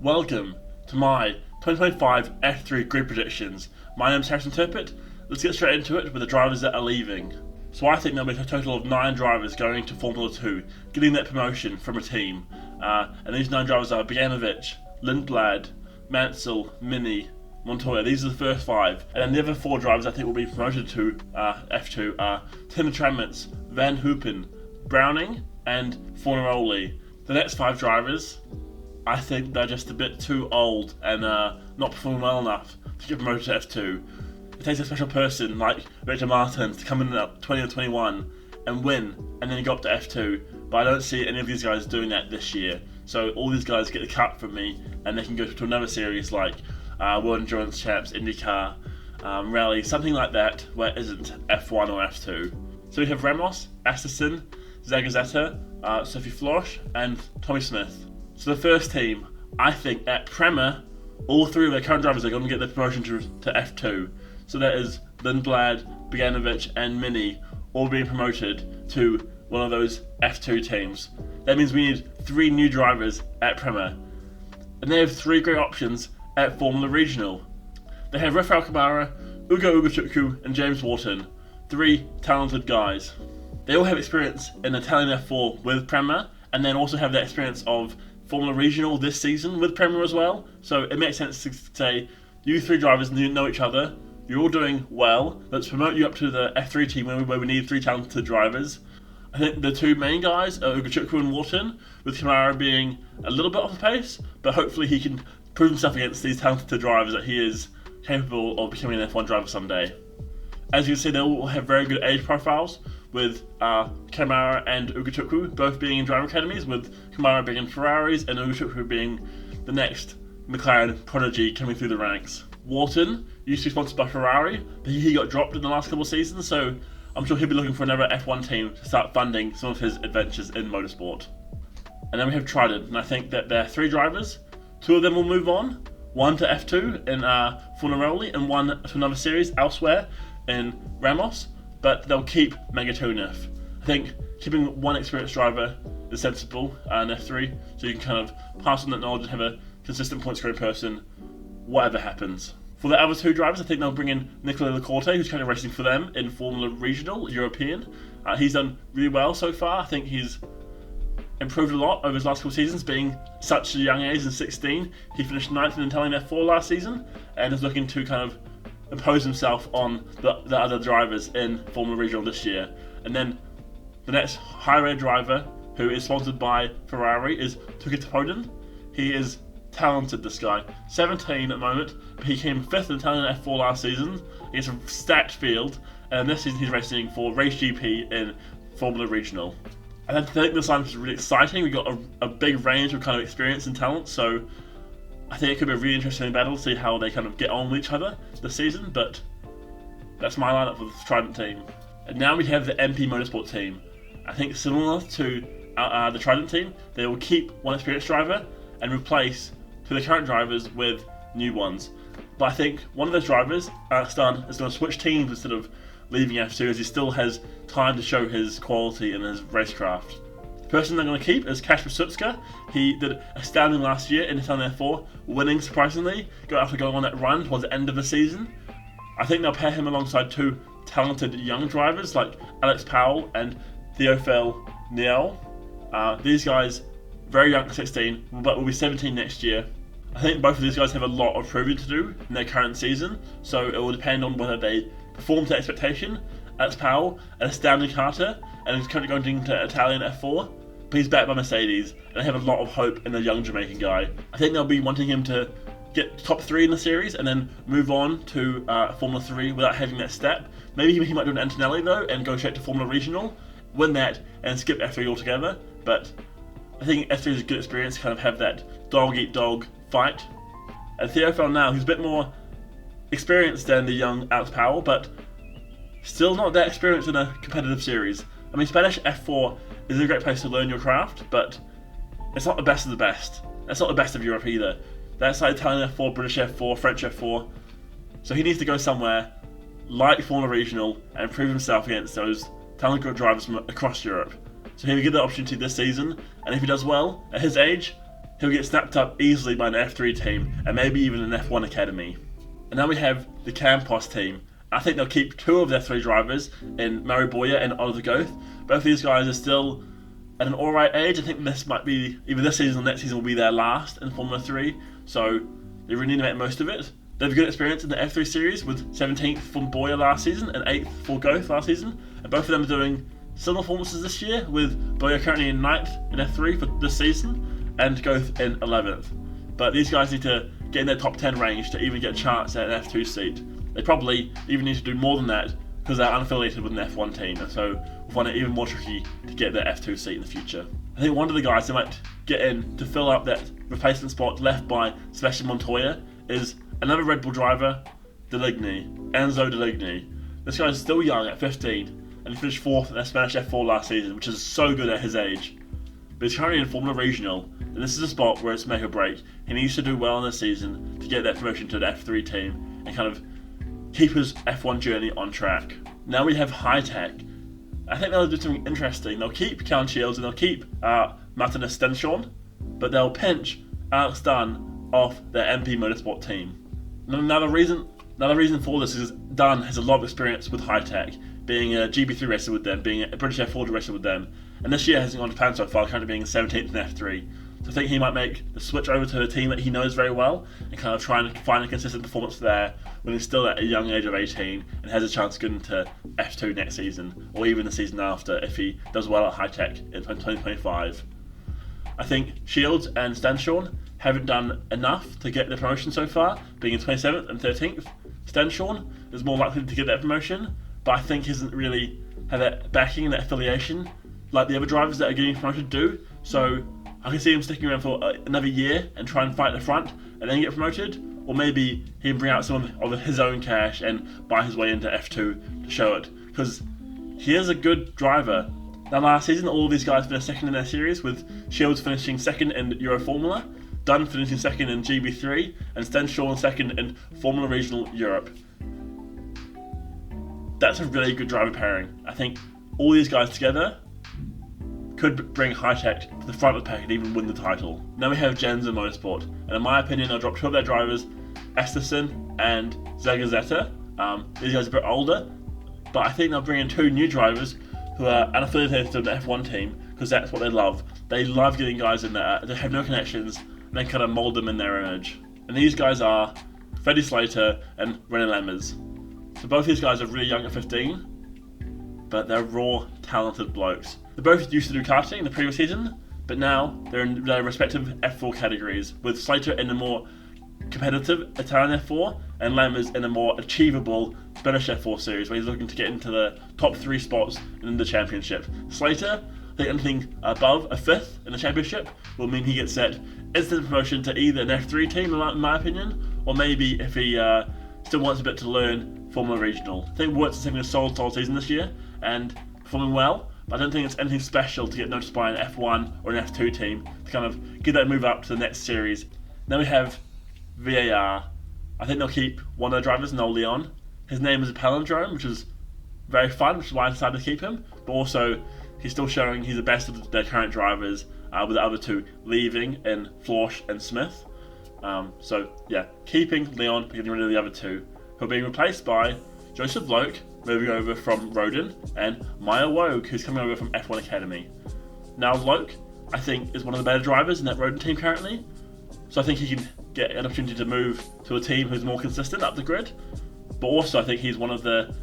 Welcome to my 2025 F3 grid predictions. My name is Harrison Tippett. Let's get straight into it with the drivers that are leaving. So I think there'll be a total of 9 drivers going to Formula 2, getting that promotion from a team. And these 9 drivers are Bogdanovic, Lindblad, Mansell, Mini, Montoya. These are the first 5. And then the other 4 drivers I think will be promoted to F2 are Tim Trammets, Van Hoopen, Browning, and Fornaroli. The next 5 drivers, I think they're just a bit too old and not performing well enough to get promoted to F2. It takes a special person like Victor Martins to come in at 20 or 21 and win, and then go up to F2. But I don't see any of these guys doing that this year. So all these guys get the cut from me, and they can go to another series like World Endurance Champs, IndyCar, Rally, something like that, where it isn't F1 or F2. So we have Ramos, Asterson, Zagazzetta, Sophie Flosch, and Tommy Smith. So the first team, I think at Prema, all 3 of their current drivers are going to get the promotion to F2. So that is Lindblad, Bogdanovic, and Mini all being promoted to one of those F2 teams. That means we need 3 new drivers at Prema. And they have 3 great options at Formula Regional. They have Rafael Kamara, Ugo Ugochukwu, and James Wharton. 3 talented guys. They all have experience in Italian F4 with Prema, and then also have the experience of Formula Regional this season with Prema as well. So it makes sense to say, you 3 drivers know each other, you're all doing well, let's promote you up to the F3 team where we need 3 talented drivers. I think the 2 main guys are Ugochukwu and Wharton, with Kamara being a little bit off the pace, but hopefully he can prove himself against these talented drivers that he is capable of becoming an F1 driver someday. As you can see, they all have very good age profiles, with Kamara and Ugochukwu both being in driver academies, with Kamara being in Ferraris and Ugochukwu being the next McLaren prodigy coming through the ranks. Wharton used to be sponsored by Ferrari, but he got dropped in the last couple of seasons, so I'm sure he'll be looking for another F1 team to start funding some of his adventures in motorsport. And then we have Trident, and I think that there are 3 drivers. 2 of them will move on, 1 to F2 in Fornaroli and 1 to another series elsewhere in Ramos, but they'll keep Megatonef. I think keeping 1 experienced driver is sensible in F3, so you can kind of pass on that knowledge and have a consistent point scoring person, whatever happens. For the other 2 drivers, I think they'll bring in Nicola Lacorte, who's kind of racing for them in Formula Regional European. He's done really well so far. I think he's improved a lot over his last couple of seasons, being such a young age in 16. He finished 9th in Italian F4 last season, and is looking to kind of impose himself on the other drivers in Formula Regional this year. And then the next high-rated driver, who is sponsored by Ferrari, is Tuki Topoden. He is talented, this guy. 17 at the moment, but he came 5th in Italian F4 last season. He has a stacked field, and this season he's racing for Race GP in Formula Regional. And I think this lineup is really exciting. We've got a big range of kind of experience and talent, so I think it could be a really interesting battle to see how they kind of get on with each other this season, but that's my lineup for the Trident team. And now we have the MP Motorsport team. I think similar to the Trident team, they will keep 1 experienced driver and replace 2 of the current drivers with new ones. But I think one of those drivers, Stan, is going to switch teams instead of leaving F2, as he still has time to show his quality and his racecraft. The person they're going to keep is Kasper Sutska. He did astounding last year in Italian F4, winning surprisingly, after going on that run towards the end of the season. I think they'll pair him alongside 2 talented young drivers like Alex Powell and Theophile Niel. These guys, very young at 16, but will be 17 next year. I think both of these guys have a lot of proving to do in their current season, so it will depend on whether they perform to expectation. Alex Powell, an astounding karter, and is currently going into Italian F4, but he's backed by Mercedes, and I have a lot of hope in the young Jamaican guy. I think they'll be wanting him to get top 3 in the series and then move on to Formula 3 without having that step. Maybe he might do an Antonelli though and go straight to Formula Regional, win that, and skip F3 altogether. But I think F3 is a good experience to kind of have that dog-eat-dog fight. And Theophile now, he's a bit more experienced than the young Alex Powell, but still not that experienced in a competitive series. I mean, Spanish F4 is a great place to learn your craft, but it's not the best of the best. That's not the best of Europe either. That's like Italian F4, British F4, French F4. So he needs to go somewhere like Formula Regional and prove himself against those talented drivers from across Europe. So he'll get the opportunity this season, and if he does well at his age, he'll get snapped up easily by an F3 team and maybe even an F1 academy. And now we have the Campos team. I think they'll keep 2 of their 3 drivers in Murray Boyer and Oliver Goeth. Both of these guys are still at an alright age. I think this might be, either this season or next season will be their last in Formula 3, so they really need to make most of it. They have good experience in the F3 series with 17th from Boyer last season and 8th for Goeth last season, and both of them are doing similar performances this year, with Boyer currently in 9th in F3 for this season and Goeth in 11th. But these guys need to get in their top 10 range to even get a chance at an F2 seat. They probably even need to do more than that because they're unaffiliated with an F1 team, and so we'll find it even more tricky to get their F2 seat in the future. I think one of the guys who might get in to fill up that replacement spot left by Sebastian Montoya is another Red Bull driver, Enzo Deligny. This guy is still young at 15, and he finished 4th in the Spanish F4 last season, which is so good at his age. But he's currently in Formula Regional, and this is a spot where it's make or break. He needs to do well in this season to get that promotion to an F3 team and kind of keep his F1 journey on track. Now we have Hightech. I think they'll do something interesting. They'll keep Callum Shields and they'll keep Martin Stenshorn, but they'll pinch Alex Dunn off their MP Motorsport team. Another reason for this is Dunn has a lot of experience with Hightech, being a GB3 racer with them, being a British F4 racer with them, and this year hasn't gone to plan so far, currently being 17th in F3. So I think he might make the switch over to a team that he knows very well and kind of try and find a consistent performance there when he's still at a young age of 18 and has a chance to get into F2 next season, or even the season after if he does well at Hightech in 2025. I think Shields and Stenshorn haven't done enough to get the promotion so far, being in 27th and 13th. Stenshorn is more likely to get that promotion, but I think he doesn't really have that backing and that affiliation like the other drivers that are getting promoted do, so I can see him sticking around for another year and try and fight at the front and then get promoted, or maybe he can bring out some of his own cash and buy his way into F2 to show it, because he is a good driver. Now last season all of these guys finished second in their series, with Shields finishing second in Euro Formula, Dunn finishing second in GB3, and Stenshorn second in Formula Regional Europe. That's a really good driver pairing. I think all these guys together could bring Hightech to the front of the pack and even win the title. Now we have Genza Motorsport, and in my opinion they'll drop 2 of their drivers, Esterson and Zagazeta. These guys are a bit older, but I think they'll bring in 2 new drivers who are unaffiliated to the F1 team, because that's what they love. They love getting guys in there, they have no connections, and then kind of mould them in their image. And these guys are Freddie Slater and René Lammers. So both these guys are really young at 15, but they're raw, talented blokes. They both used to do karting in the previous season, but now they're in their respective F4 categories, with Slater in a more competitive Italian F4 and Lammers in a more achievable Spanish F4 series, where he's looking to get into the top 3 spots in the championship. Slater, I think anything above a 5th in the championship will mean he gets set instant promotion to either an F3 team, in my opinion, or maybe if he still wants a bit to learn, Formula Regional. I think Wurtz is having a solid season this year and performing well, but I don't think it's anything special to get noticed by an F1 or an F2 team to kind of get that move up to the next series. Then we have VAR. I think they'll keep one of their drivers, Noel Leon. His name is a palindrome, which is very fun, which is why I decided to keep him, but also he's still showing he's the best of their current drivers, with the other 2 leaving in Florsch and Smith. So yeah, keeping Leon, but getting rid of the other 2, who are being replaced by Joseph Loke, moving over from Rodin, and Maya Wogue, who's coming over from F1 Academy. Now Loke, I think, is one of the better drivers in that Rodin team currently, so I think he can get an opportunity to move to a team who's more consistent up the grid, but also I think he's one of the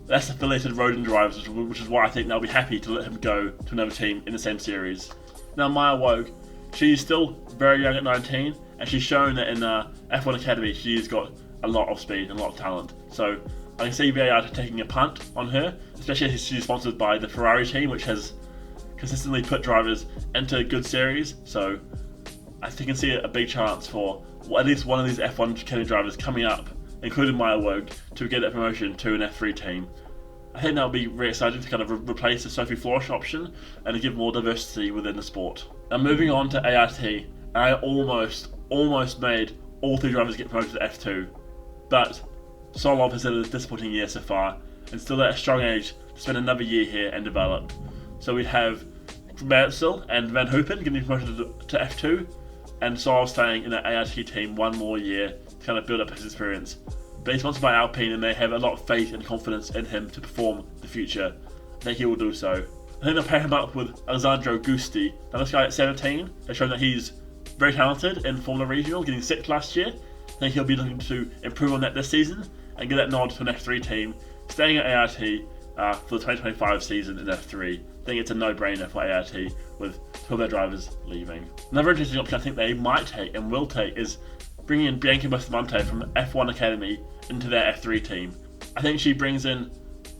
less affiliated Rodin drivers, which is why I think they'll be happy to let him go to another team in the same series. Now Maya Wogue, she's still very young at 19, and she's shown that in F1 Academy she's got a lot of speed and a lot of talent. So I can see VAR taking a punt on her, especially as she's sponsored by the Ferrari team, which has consistently put drivers into good series. So I think I can see a big chance for at least one of these F1 Academy drivers coming up, including Maya Wogue, to get that promotion to an F3 team. I think that'll be really exciting to kind of replace the Sophie Florsch option and to give more diversity within the sport. Now moving on to ART, I almost made all 3 drivers get promoted to F2, but Solov has had a disappointing year so far and still at a strong age to spend another year here and develop. So we have Mertzel and Van Hoopen getting promoted to F2, and Sorrell's staying in the AIT team one more year to kind of build up his experience. But he's sponsored by Alpine and they have a lot of faith and confidence in him to perform in the future. I think he will do so. I think they'll pair him up with Alessandro Gusti. Now this guy at 17 has shown that he's very talented in Formula Regional, getting 6th last year. I think he'll be looking to improve on that this season and get that nod to an F3 team, staying at AIT for the 2025 season in F3. I think it's a no-brainer for AIT with 2 of their drivers leaving. Another interesting option I think they might take and will take is bringing in Bianca Bustamante from F1 Academy into their F3 team. I think she brings in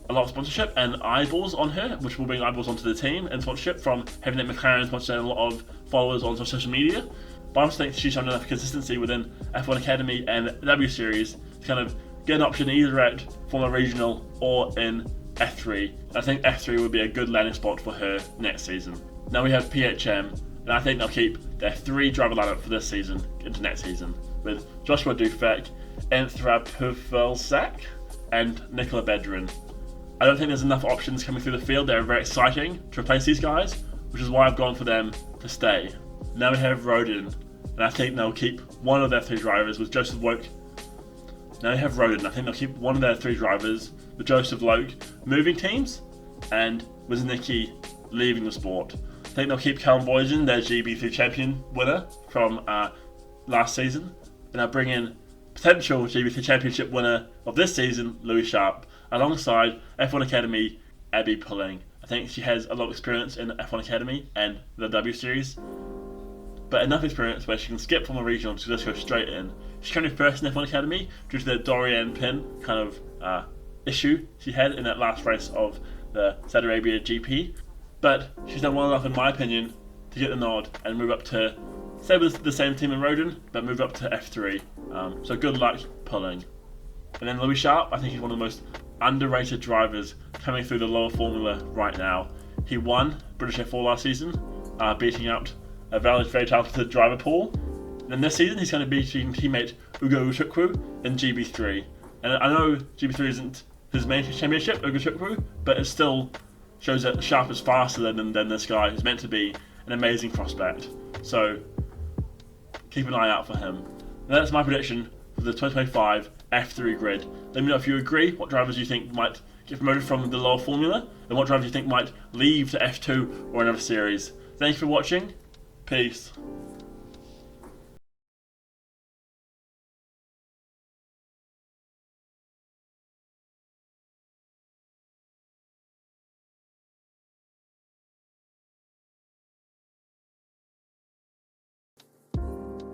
a lot of sponsorship and eyeballs on her, which will bring eyeballs onto the team and sponsorship from having that McLaren sponsoring a lot of followers on social media. But I also think she's shown enough consistency within F1 Academy and W Series to kind of get an option either at Formula Regional or in F3. I think F3 would be a good landing spot for her next season. Now we have PHM, and I think they'll keep their 3 driver lineup for this season into next season, with Joshua Dufek, Enthra Pufelsak, and Nicola Bedrin. I don't think there's enough options coming through the field. They're very exciting to replace these guys, which is why I've gone for them to stay. Now we have Rodin, and I think they'll keep one of their 3 drivers with Joseph Loke. Now we have Rodin, I think they'll keep one of their 3 drivers with Joseph Loke moving teams and Wisnicki leaving the sport. I think they'll keep Callum Boyden, their GB3 champion winner from last season, and they'll bring in potential GB3 championship winner of this season, Louis Sharp, alongside F1 Academy Abby Pulling. I think she has a lot of experience in F1 Academy and the W Series, but enough experience where she can skip from a regional to just go straight in. She's currently first in F1 Academy due to the Dorian Pin kind of issue she had in that last race of the Saudi Arabia GP, but she's done well enough in my opinion to get the nod and move up to, stay with the same team in Rodin, but move up to F3. So good luck Pulling. And then Louis Sharp, I think he's one of the most underrated drivers coming through the lower formula right now. He won British F4 last season, beating out a very talented driver pool. And then this season he's going to be beating teammate Ugo Uchukwu in GB3. And I know GB3 isn't his main championship, Ugo Uchukwu, but it still shows that Sharp is faster than this guy who's meant to be an amazing prospect. So keep an eye out for him. And that's my prediction for the 2025 F3 grid. Let me know if you agree, what drivers you think might get promoted from the lower formula, and what drivers you think might leave to F2 or another series. Thank you for watching. Peace.